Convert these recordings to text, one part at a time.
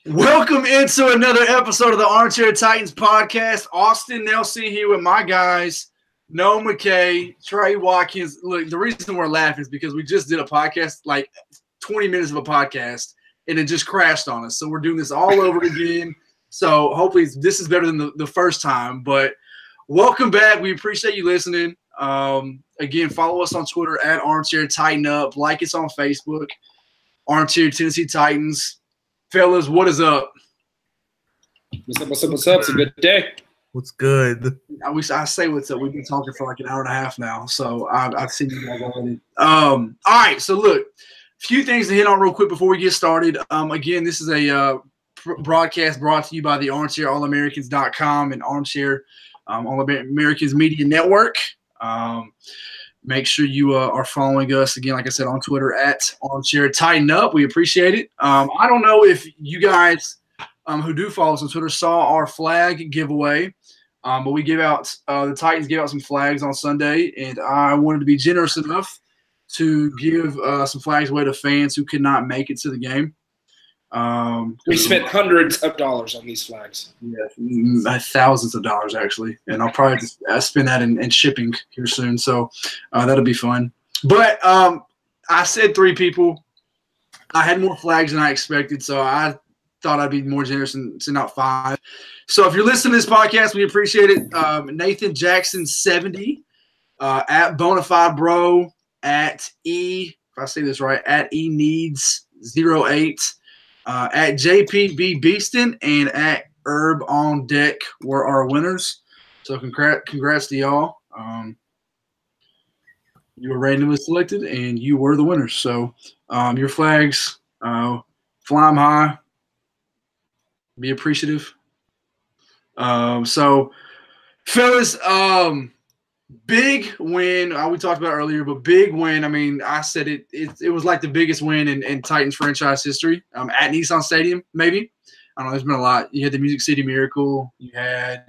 Welcome into another episode of the Armchair Titans podcast. Austin Nelson here with my guys, Noah McKay, Trey Watkins. Look, the reason we're laughing is because we just did a podcast, like 20 minutes of a podcast, and it just crashed on us. So we're doing this all over again. So hopefully this is better than the first time. But welcome back. We appreciate you listening. Again, follow us on Twitter at Armchair Tighten Up. Like us on Facebook, Armchair Tennessee Titans. Fellas, what is up? What's up? It's a good day. What's good? I say what's up. We've been talking for like an hour and a half now, so I've seen you guys already. All right, so look, a few things to hit on real quick before we get started. Again, this is a broadcast brought to you by the ArmchairAllAmericans.com and Armchair All-Americans Media Network. Make sure you are following us, again, like I said, on Twitter at Armchair Tighten Up. We appreciate it. I don't know if you guys who do follow us on Twitter saw our flag giveaway, but we give out the Titans gave out some flags on Sunday, and I wanted to be generous enough to give some flags away to fans who could not make it to the game. We spent hundreds of dollars on these flags. Yeah, thousands of dollars actually, and I'll probably just spend that in shipping here soon. So that'll be fun. But I said 3 people. I had more flags than I expected, so I thought I'd be more generous and send out 5. So if you're listening to this podcast, we appreciate it. Nathan Jackson 70 at Bonafide Bro at if I say this right, at Needs 08. At JPB Beaston and at Herb on Deck were our winners. So congrats to y'all. You were randomly selected and you were the winners. So your flags, fly them high. Be appreciative. So, fellas, big win. We talked about earlier, but big win. I mean, I said it was like the biggest win in Titans franchise history at Nissan Stadium, maybe. I don't know. There's been a lot. You had the Music City Miracle. You had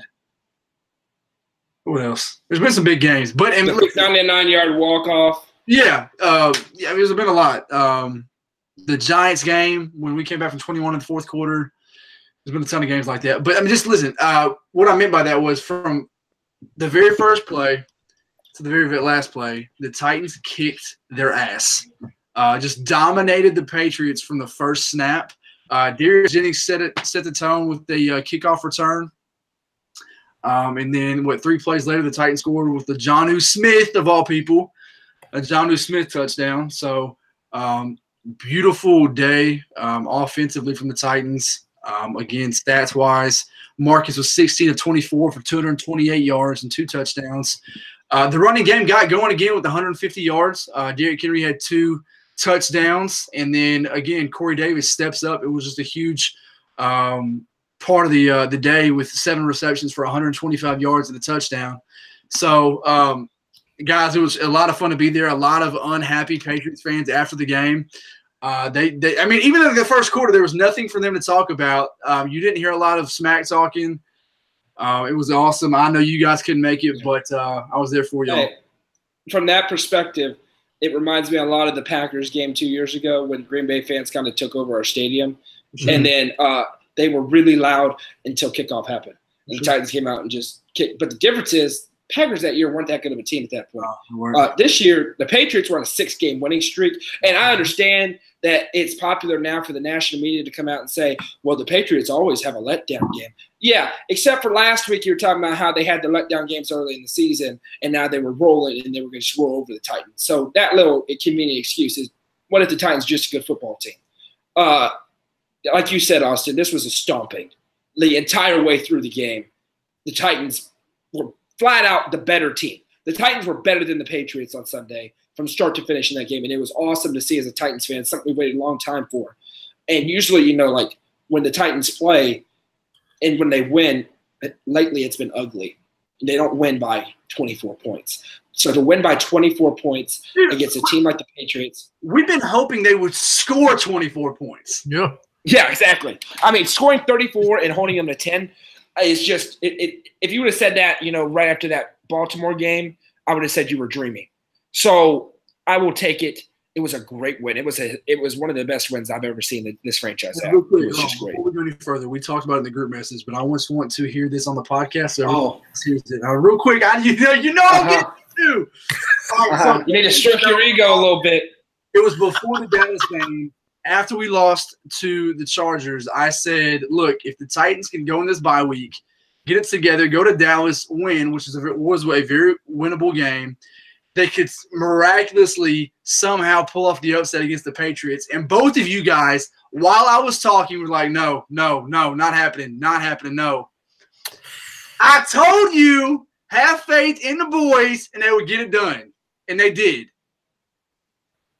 – what else? There's been some big games. But the 99-yard walk-off. Yeah. There's been a lot. The Giants game when we came back from 21 in the fourth quarter. There's been a ton of games like that. But, I mean, just listen. What I meant by that was from the very first play to the very last play, the Titans kicked their ass. Just dominated the Patriots from the first snap. Darius Jennings set the tone with the kickoff return. And then, 3 plays later, the Titans scored with the Jonnu Smith, of all people, a Jonnu Smith touchdown. So, beautiful day offensively from the Titans. Again, stats-wise, Marcus was 16 of 24 for 228 yards and 2 touchdowns. The running game got going again with 150 yards. Derrick Henry had 2 touchdowns. And then, again, Corey Davis steps up. It was just a huge part of the day with 7 receptions for 125 yards and a touchdown. So, guys, it was a lot of fun to be there. A lot of unhappy Patriots fans after the game. I mean, even in the first quarter, there was nothing for them to talk about. You didn't hear a lot of smack talking. It was awesome. I know you guys couldn't make it, but I was there for y'all. Hey, from that perspective, it reminds me a lot of the Packers game 2 years ago when Green Bay fans kind of took over our stadium. Mm-hmm. And then they were really loud until kickoff happened. And the Titans came out and just kicked. But the difference is Packers that year weren't that good of a team at that point. This year, the Patriots were on a 6-game winning streak. And I understand that it's popular now for the national media to come out and say, well, the Patriots always have a letdown game. Yeah, except for last week you were talking about how they had the letdown games early in the season, and now they were rolling and they were going to just roll over the Titans. So that little convenient excuse is, what if the Titans just a good football team? Like you said, Austin, this was a stomping. The entire way through the game, the Titans were flat out the better team. The Titans were better than the Patriots on Sunday from start to finish in that game, and it was awesome to see as a Titans fan, something we waited a long time for. And usually, like when the Titans play and when they win, lately it's been ugly. They don't win by 24 points. So to win by 24 points against a team like the Patriots. We've been hoping they would score 24 points. Yeah. Yeah, exactly. I mean, scoring 34 and holding them to 10 is just if you would have said that, right after that Baltimore game, I would have said you were dreaming. So I will take it It was a great win. It was one of the best wins I've ever seen this franchise have. Real quick, It was just great. Before we go any further, we talked about it in the group message, but I just want to hear this on the podcast. So here's it. Real quick, you know I'm getting too. So, you need to stroke your ego a little bit. It was before the Dallas game. After we lost to the Chargers, I said, look, if the Titans can go in this bye week, get it together, go to Dallas, win, which was a very winnable game, they could miraculously somehow pull off the upset against the Patriots. And both of you guys, while I was talking, were like, no, not happening, no. I told you, have faith in the boys, and they would get it done. And they did.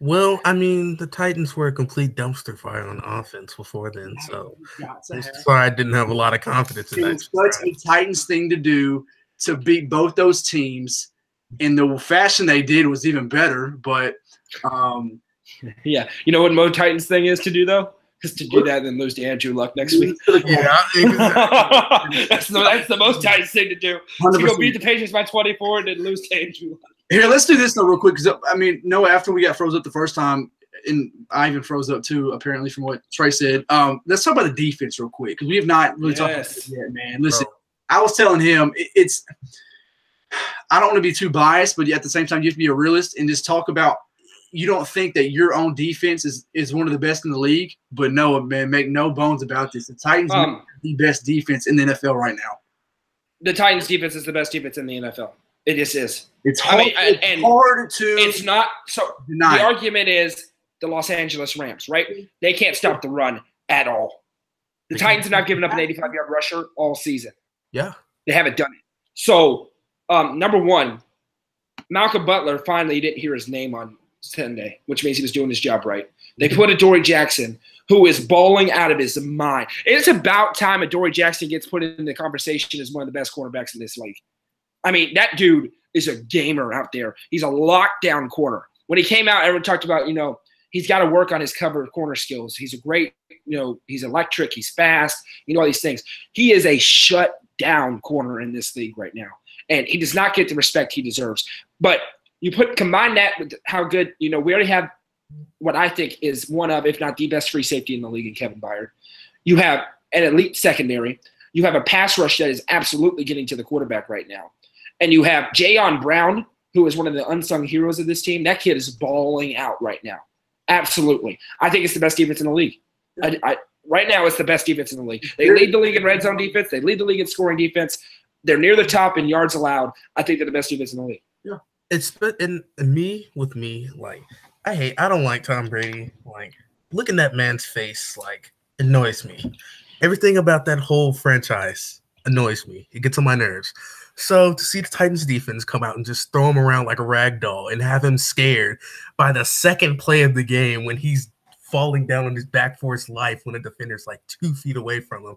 Well, I mean, the Titans were a complete dumpster fire on offense before then, so that's why I didn't have a lot of confidence in that. It was such a Titans thing to do to beat both those teams, and the fashion they did was even better. But yeah, you know what Mo Titans thing is to do though? Is to do that and then lose to Andrew Luck next week. Yeah, exactly. that's the most Titans thing to do. To go beat the Patriots by 24 and then lose to Andrew Luck. Here, let's do this though real quick because Noah, after we got froze up the first time, and I even froze up too, apparently from what Trey said. Let's talk about the defense real quick because we have not really talked about it yet, man. Listen, I was telling him it's. I don't want to be too biased, but at the same time, you have to be a realist and just talk about. You don't think that your own defense is one of the best in the league, but no, man, make no bones about this. The Titans are the best defense in the NFL right now. The Titans defense is the best defense in the NFL. It just is. It's hard. It's hard to. It's not. So deny. The argument is the Los Angeles Rams, right? They can't stop the run at all. The Titans have not given up an 85-yard rusher all season. Yeah, they haven't done it. So, number one, Malcolm Butler finally didn't hear his name on Sunday, which means he was doing his job right. They put Adoree Jackson, who is balling out of his mind. It's about time Adoree Jackson gets put in the conversation as one of the best cornerbacks in this league. I mean, that dude is a gamer out there. He's a lockdown corner. When he came out, everyone talked about, he's got to work on his cover corner skills. He's a great, he's electric. He's fast. All these things. He is a shut-down corner in this league right now, and he does not get the respect he deserves. But you combine that with how good, we already have what I think is one of, if not the best free safety in the league in Kevin Byard. You have an elite secondary. You have a pass rush that is absolutely getting to the quarterback right now. And you have Jayon Brown, who is one of the unsung heroes of this team. That kid is balling out right now. Absolutely. I think it's the best defense in the league. Right now, it's the best defense in the league. They lead the league in red zone defense. They lead the league in scoring defense. They're near the top in yards allowed. I think they're the best defense in the league. Yeah. It's with me, like, I don't like Tom Brady. Like, looking at that man's face, like, annoys me. Everything about that whole franchise annoys me. It gets on my nerves. So to see the Titans defense come out and just throw him around like a rag doll and have him scared by the second play of the game when he's falling down on his back for his life when a defender's like 2 feet away from him.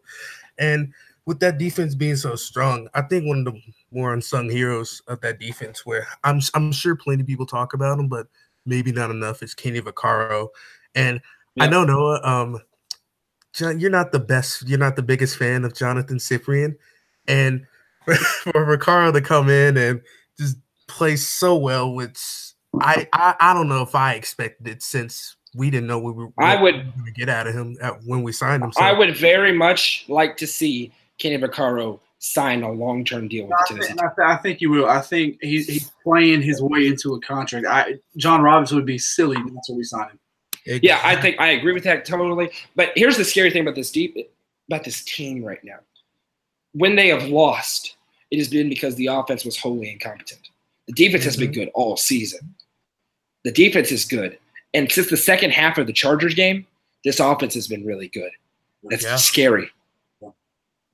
And with that defense being so strong, I think one of the more unsung heroes of that defense, where I'm sure plenty of people talk about him, but maybe not enough, is Kenny Vaccaro. And I know, Noah, John, you're not the biggest fan of Jonathan Cyprien. And for Vaccaro to come in and just play so well, which I don't know if I expected it, since we didn't know what we were going to get out of him when we signed him. So. I would very much like to see Kenny Vaccaro sign a long-term deal with the Tennessee. I think you will. I think he's playing his way into a contract. John Robinson would be silly not to resign him. Exactly. Yeah, I think I agree with that totally. But here's the scary thing about this team right now. When they have lost, it has been because the offense was wholly incompetent. The defense has been good all season. The defense is good. And since the second half of the Chargers game, this offense has been really good. That's scary.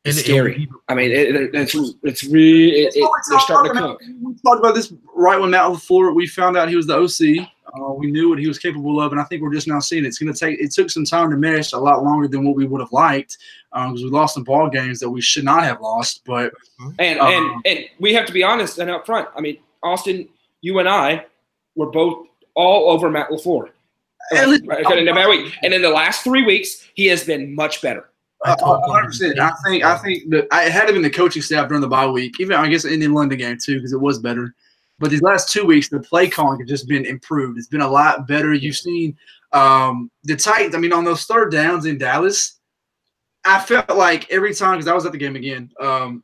It's scary. I mean, it's really they're starting to cook. We talked about this right when Matt LaFleur, we found out he was the OC. We knew what he was capable of, and I think we're just now seeing it. It took some time to mesh, a lot longer than what we would have liked, because we lost some ball games that we should not have lost. But and we have to be honest and up front. I mean, Austin, you and I were both all over Matt LaFleur. And in the last 3 weeks, he has been much better. 100%. I think that I had him in the coaching staff during the bye week, even I guess in the London game too, because it was better. But these last 2 weeks, the play calling has just been improved. It's been a lot better. You've seen the Titans. I mean, on those third downs in Dallas, I felt like every time, because I was at the game again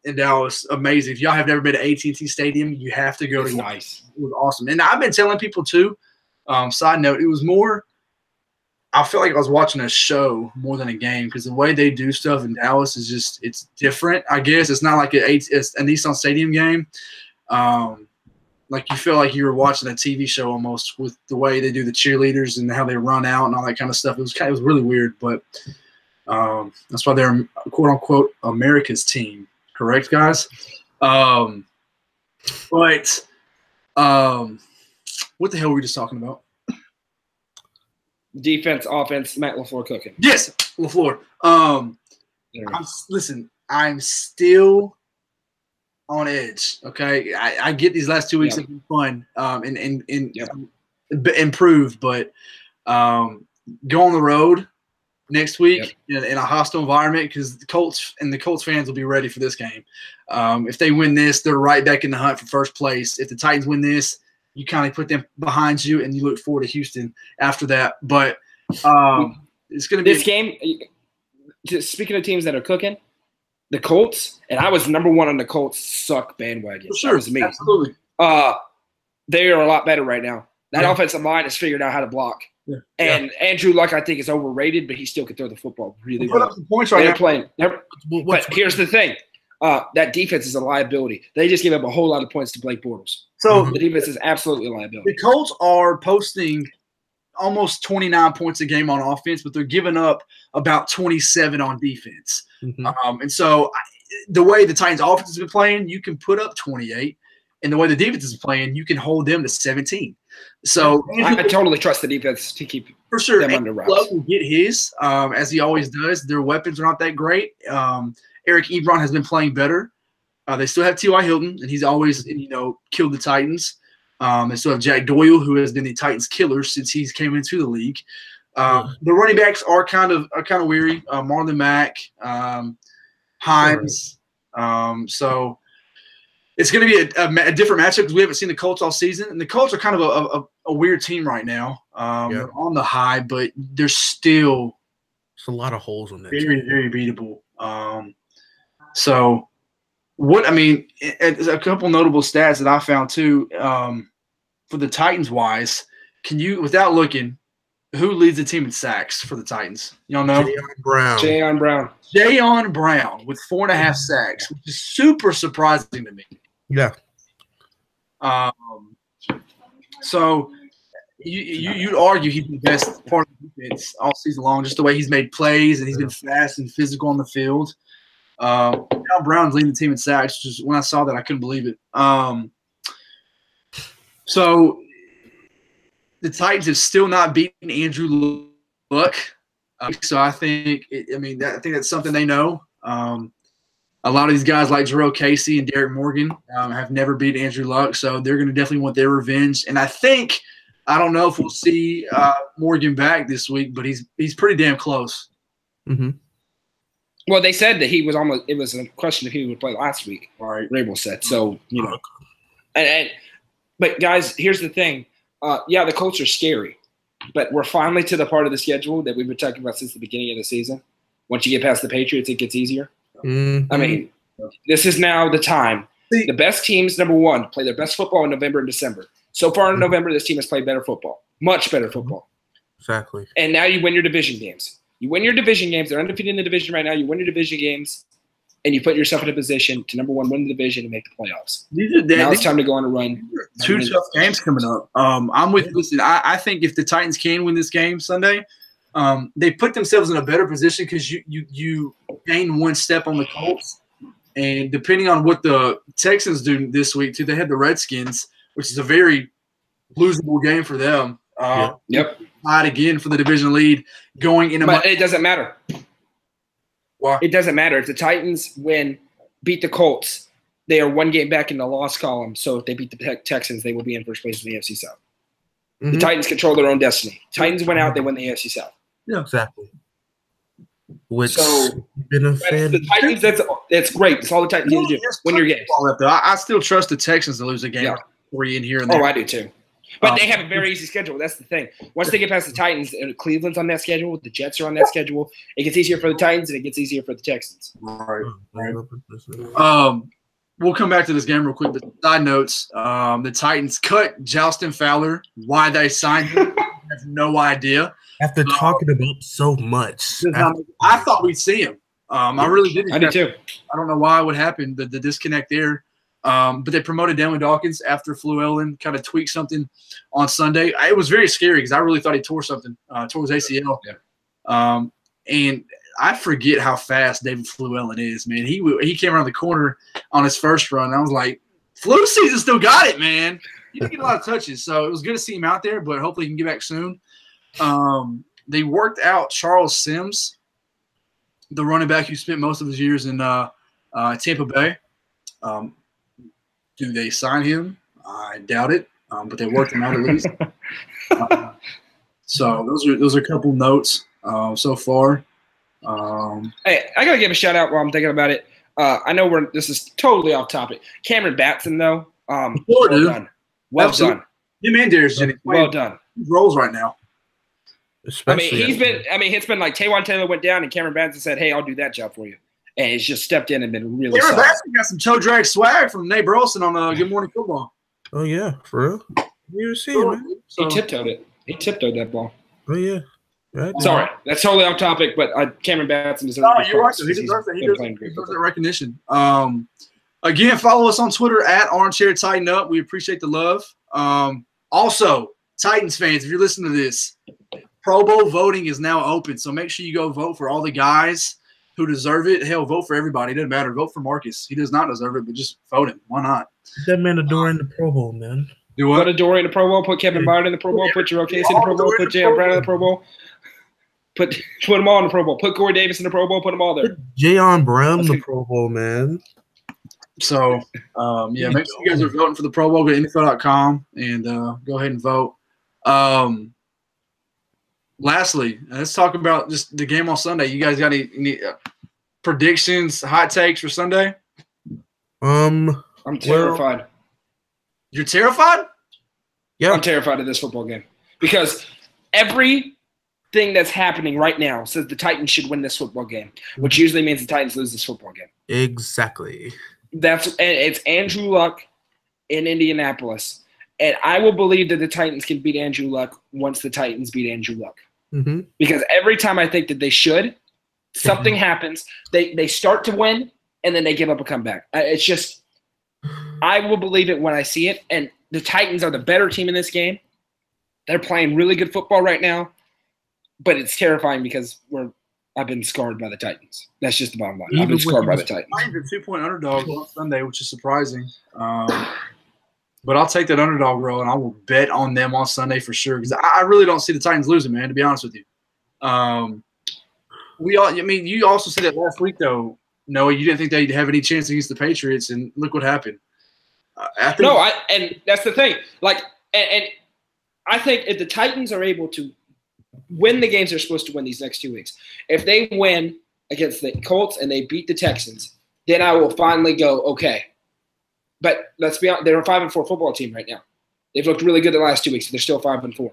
in Dallas, amazing. If y'all have never been to AT&T Stadium, you have to go to. Nice. It was awesome. And I've been telling people too, side note, it was more – I feel like I was watching a show more than a game because the way they do stuff in Dallas is just – it's different, I guess. It's not like it's a Nissan Stadium game. Like you feel like you were watching a TV show almost with the way they do the cheerleaders and how they run out and all that kind of stuff. It was really weird, but that's why they're quote unquote America's team, correct, guys? But what the hell were we just talking about? Defense, offense, Matt LaFleur cooking. Yes, LaFleur. Listen, I'm still on edge. Okay, I get these last 2 weeks have been fun and improved, but go on the road next week in a hostile environment because the Colts fans will be ready for this game. If they win this, they're right back in the hunt for first place. If the Titans win this, you kind of put them behind you and you look forward to Houston after that. But it's going to be this game. Just speaking of teams that are cooking. The Colts, and I was number one on the Colts suck bandwagon. For sure, that was me. Absolutely. They are a lot better right now. That offensive line has figured out how to block. Yeah. And Andrew Luck, I think, is overrated, but he still can throw the football really well. Put up points right now. Playing. But here's the thing. That defense is a liability. They just gave up a whole lot of points to Blake Bortles. So the defense is absolutely a liability. The Colts are posting almost 29 points a game on offense, but they're giving up about 27 on defense. Mm-hmm. And so the way the Titans offense has been playing, you can put up 28. And the way the defense is playing, you can hold them to 17. So I totally trust the defense to keep for sure them under wraps. Love will get his, as he always does. Their weapons are not that great. Eric Ebron has been playing better. They still have T.Y. Hilton, and he's always killed the Titans. They still have Jack Doyle, who has been the Titans killer since he's came into the league. The running backs are kind of weary. Marlon Mack, Himes. So it's going to be a different matchup because we haven't seen the Colts all season, and the Colts are kind of a weird team right now. They're on the high, but they're still there's a lot of holes in that. Very, very beatable. So what I mean, a couple notable stats that I found too for the Titans wise. Can you, without looking, who leads the team in sacks for the Titans? Y'all know? Jayon Brown. Jayon Brown with 4.5 sacks, which is super surprising to me. Yeah. So you'd argue he's the best part of the defense all season long, just the way he's made plays and he's been fast and physical on the field. Jayon Brown's leading the team in sacks. Just when I saw that, I couldn't believe it. So the Titans have still not beaten Andrew Luck. So I think that's something they know. A lot of these guys like Jarrell Casey and Derek Morgan have never beat Andrew Luck, so they're going to definitely want their revenge. And I don't know if we'll see Morgan back this week, but he's pretty damn close. Mm-hmm. Well, they said that he was almost – it was a question if he would play last week, right? Rabel said. So, but, guys, here's the thing. The Colts are scary, but we're finally to the part of the schedule that we've been talking about since the beginning of the season. Once you get past the Patriots, it gets easier. Mm-hmm. I mean, this is now the time. The best teams, number one, play their best football in November and December. So far in November, this team has played better football, much better football. Exactly. And now you win your division games. You win your division games. They're undefeated in the division right now. You win your division games, and you put yourself in a position to, number one, win the division and make the playoffs. Now it's time to go on a run. Two tough games coming up. I'm with – listen, I think if the Titans can win this game Sunday, they put themselves in a better position because you gain one step on the Colts. And depending on what the Texans do this week, too, they have the Redskins, which is a very losable game for them. Yep. Tied again for the division lead going into – But it doesn't matter. Why? It doesn't matter. If the Titans beat the Colts, they are one game back in the loss column. So if they beat the Texans, they will be in first place in the AFC South. Mm-hmm. The Titans control their own destiny. Titans went out, they win the AFC South. Yeah, exactly. Which the Titans, that's great. That's all the Titans need to do. Win your games. I still trust the Texans to lose a game. 3 in here and there. Oh, I do too. But they have a very easy schedule. That's the thing. Once they get past the Titans, and Cleveland's on that schedule, the Jets are on that schedule, it gets easier for the Titans and it gets easier for the Texans. Right. We'll come back to this game real quick, but side notes, the Titans cut Justin Fowler. Why they signed him, I have no idea. After talking about so much. I thought we'd see him. I really did. I did too. I don't know why it would happen, the disconnect there. But they promoted Daniel Dawkins after Fluellen kind of tweaked something on Sunday. It was very scary because I really thought he tore something, tore his ACL. Yeah. And I forget how fast David Fluellen is, man. He came around the corner on his first run. And I was like, flu season still got it, man. He didn't get a lot of touches, so it was good to see him out there, but hopefully he can get back soon. They worked out Charles Sims, the running back who spent most of his years in Tampa Bay. Do they sign him? I doubt it, but they worked him out at least. So those are a couple notes so far. Hey, I gotta give a shout out while I'm thinking about it. I know this is totally off topic. Cameron Batson, though, well done. Well done. Him and Darius Jennings. Well done. Roles right now. Especially it's been like Taywan Taylor went down and Cameron Batson said, "Hey, I'll do that job for you," and he's just stepped in and been really. Cameron Batson got some toe drag swag from Nate Burleson on Good Morning Football. Oh yeah, for real. You see him, man. He tiptoed it. He tiptoed that ball. Oh yeah. Right. Sorry, that's totally off topic, but Cameron Batson deserves. No, you're right. He deserves that. He deserves that recognition. Again, follow us on Twitter at Armchair Tighten Up. We appreciate the love. Also, Titans fans, if you're listening to this, Pro Bowl voting is now open, so make sure you go vote for all the guys who deserve it. Hell, vote for everybody. It doesn't matter. Vote for Marcus. He does not deserve it, but just vote him. Why not? That man a door in the Pro Bowl, man. Do what? Put a door in the Pro Bowl. Put Kevin Byard in the Pro Bowl. Put Jerome Casey in the Pro Bowl. Put J.R. Brown in the Pro Bowl. Put them all in the Pro Bowl. Put Corey Davis in the Pro Bowl. Put them all there. Put J.R. Brown in the Pro Bowl, man. So, yeah, make sure you guys are voting for the Pro Bowl. Go to NFL.com and go ahead and vote. Lastly, let's talk about just the game on Sunday. You guys got any predictions, hot takes for Sunday? I'm terrified. Well, you're terrified? Yeah, I'm terrified of this football game because everything that's happening right now says the Titans should win this football game, which usually means the Titans lose this football game. Exactly. It's Andrew Luck in Indianapolis, and I will believe that the Titans can beat Andrew Luck once the Titans beat Andrew Luck. Mm-hmm. Because every time I think that they should, something happens. They start to win, and then they give up a comeback. It's just I will believe it when I see it, and the Titans are the better team in this game. They're playing really good football right now, but it's terrifying because I've been scarred by the Titans. That's just the bottom line. I've been scarred by the Titans. Titans are 2-point underdog on Sunday, which is surprising. But I'll take that underdog role, and I will bet on them on Sunday for sure because I really don't see the Titans losing, man, to be honest with you. You also said that last week, though, Noah, you didn't think they'd have any chance against the Patriots, and look what happened. And that's the thing. And I think if the Titans are able to win the games they're supposed to win these next 2 weeks, if they win against the Colts and they beat the Texans, then I will finally go, okay. But let's be honest, they're a 5-4 football team right now. They've looked really good the last 2 weeks, but they're still 5-4,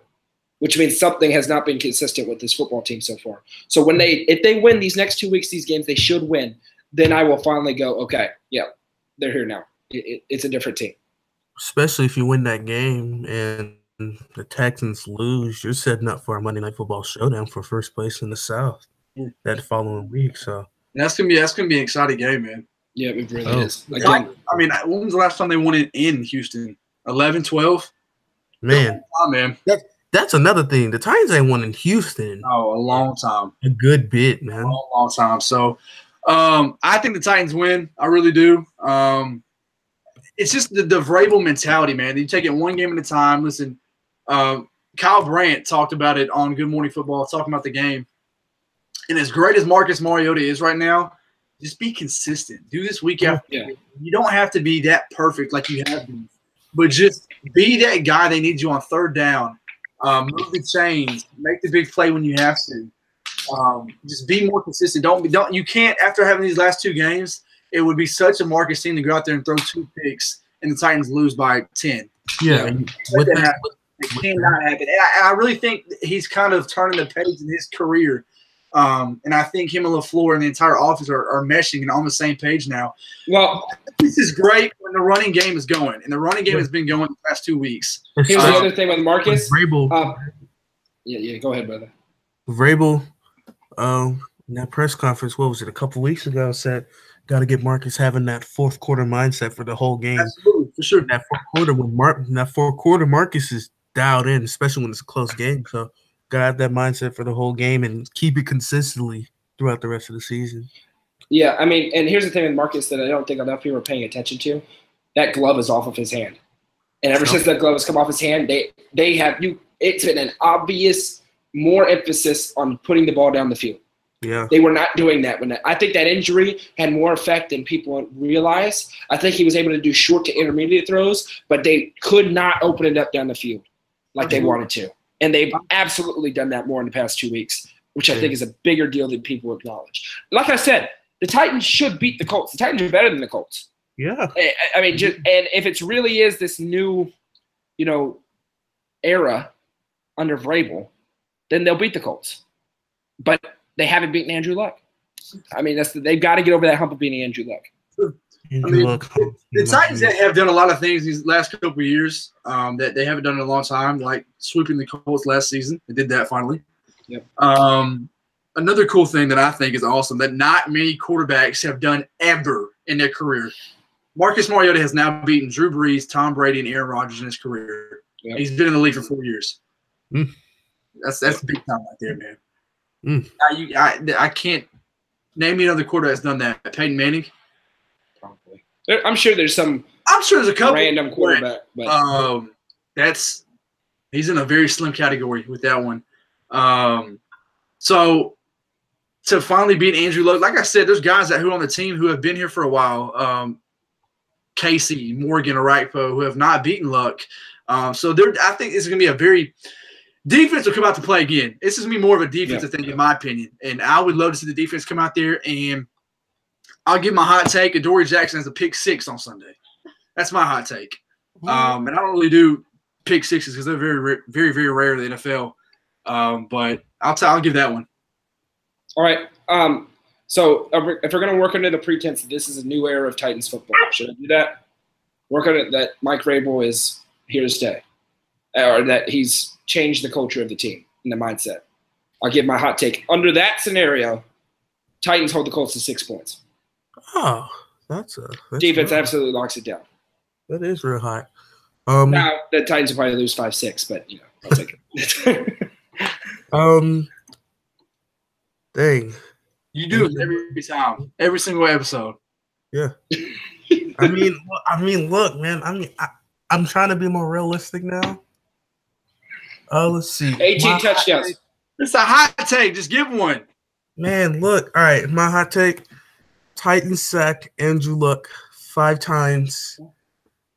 which means something has not been consistent with this football team so far. So if they win these next 2 weeks, these games they should win, then I will finally go, okay, yeah, they're here now. It's a different team. Especially if you win that game and the Texans lose, you're setting up for a Monday Night Football showdown for first place in the South that following week. So that's gonna be an exciting game, man. Yeah, it really is. Again, when was the last time they won it in Houston? 11, 12? Man. That's another thing. The Titans ain't won in Houston. Oh, a long time. A good bit, man. A long time. So I think the Titans win. I really do. It's just the Vrabel mentality, man. You take it one game at a time. Listen, Kyle Brandt talked about it on Good Morning Football, talking about the game. And as great as Marcus Mariota is right now, just be consistent. Do this week after week. You don't have to be that perfect like you have been, but just be that guy they need you on third down. Move the chains. Make the big play when you have to. Just be more consistent. You can't, after having these last 2 games, it would be such a Marcus team to go out there and throw 2 picks and the Titans lose by 10. Yeah, with that, it cannot happen. And I really think he's kind of turning the page in his career. And I think him and LaFleur and the entire office are meshing and on the same page now. Well, this is great when the running game is going, and the running game has been going the past 2 weeks. Here's the other thing with Marcus. Vrabel. Yeah, go ahead, brother. Vrabel, in that press conference, what was it, a couple weeks ago, said, got to get Marcus having that fourth quarter mindset for the whole game. Absolutely, for sure. That fourth quarter, Marcus is dialed in, especially when it's a close game. So, got to have that mindset for the whole game and keep it consistently throughout the rest of the season. Yeah, I mean, and here's the thing with Marcus that I don't think enough people are paying attention to. That glove is off of his hand. And ever since that glove has come off his hand, they have – it's been an obvious more emphasis on putting the ball down the field. Yeah. They were not doing that. I think that injury had more effect than people realize. I think he was able to do short to intermediate throws, but they could not open it up down the field like they wanted to. And they've absolutely done that more in the past 2 weeks, which I think is a bigger deal than people acknowledge. Like I said, the Titans should beat the Colts. The Titans are better than the Colts. Yeah. I mean, and if it really is this new, era under Vrabel, then they'll beat the Colts. But they haven't beaten Andrew Luck. I mean, they've got to get over that hump of beating Andrew Luck. The Titans have done a lot of things these last couple of years that they haven't done in a long time, like sweeping the Colts last season. They did that finally. Yep. Another cool thing that I think is awesome that not many quarterbacks have done ever in their career. Marcus Mariota has now beaten Drew Brees, Tom Brady, and Aaron Rodgers in his career. Yep. He's been in the league for 4 years. That's big time right there, man. I can't name me another quarterback that's done that. Peyton Manning. Probably. I'm sure there's some. I'm sure there's a couple random quarterback, but he's in a very slim category with that one. So to finally beat Andrew Luck, like I said, there's guys who are on the team who have been here for a while. Casey, Morgan, Arakpo, who have not beaten Luck. So I think this is going to be a very defense will come out to play again. This is going to be more of a defensive thing, in my opinion. And I would love to see the defense come out there. And I'll give my hot take. Adoree Jackson has a pick six on Sunday. That's my hot take. And I don't really do pick sixes because they're very, very, very rare in the NFL. But I'll give that one. All right. So if we're going to work under the pretense that this is a new era of Titans football, should I do that? Work on it that Mike Vrabel is here to stay, or that he's changed the culture of the team and the mindset. I'll give my hot take. Under that scenario, Titans hold the Colts to 6 points. Oh, that's defense absolutely locks it down. That is real hot. Now the Titans will probably lose 5-6, but I'll take it. Dang. You do it every time, every single episode. Yeah. I mean, look, man. I'm trying to be more realistic now. Let's see. 18 touchdowns. It's a hot take. Just give one. Man, look. All right, my hot take. Titans sack Andrew Luck 5 times,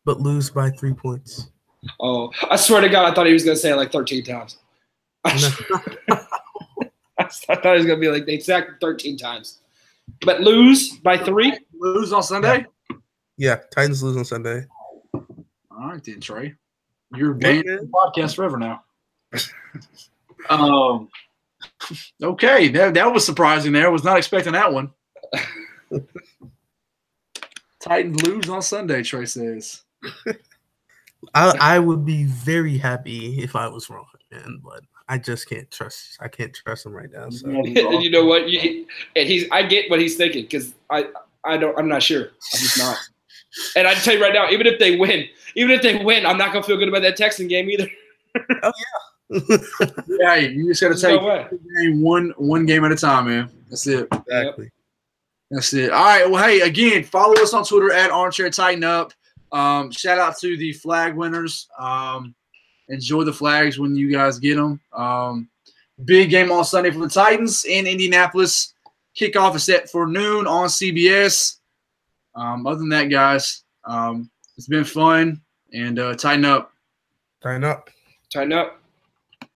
but lose by 3 points. Oh, I swear to God, I thought he was going to say it like 13 times. I thought he was going to be like, they sacked 13 times. But lose by 3? Lose on Sunday? Yeah, Titans lose on Sunday. All right, then, Trey. You're banned from the podcast forever now. Okay, that was surprising there. I was not expecting that one. Titans lose on Sunday, Trey says. I would be very happy if I was wrong, man, but I just can't trust. I can't trust him right now. So. And you know what? I get what he's thinking because I'm not sure. I'm just not. And I tell you right now, even if they win, I'm not gonna feel good about that Texan game either. Oh yeah. Yeah, you just gotta take one game at a time, man. That's it. Exactly. That's it. All right. Well, hey, again, follow us on Twitter at Armchair Tighten Up. Shout out to the flag winners. Enjoy the flags when you guys get them. Big game on Sunday for the Titans in Indianapolis. Kickoff is set for noon on CBS. Other than that, guys, it's been fun. And tighten up. Tighten up. Tighten up.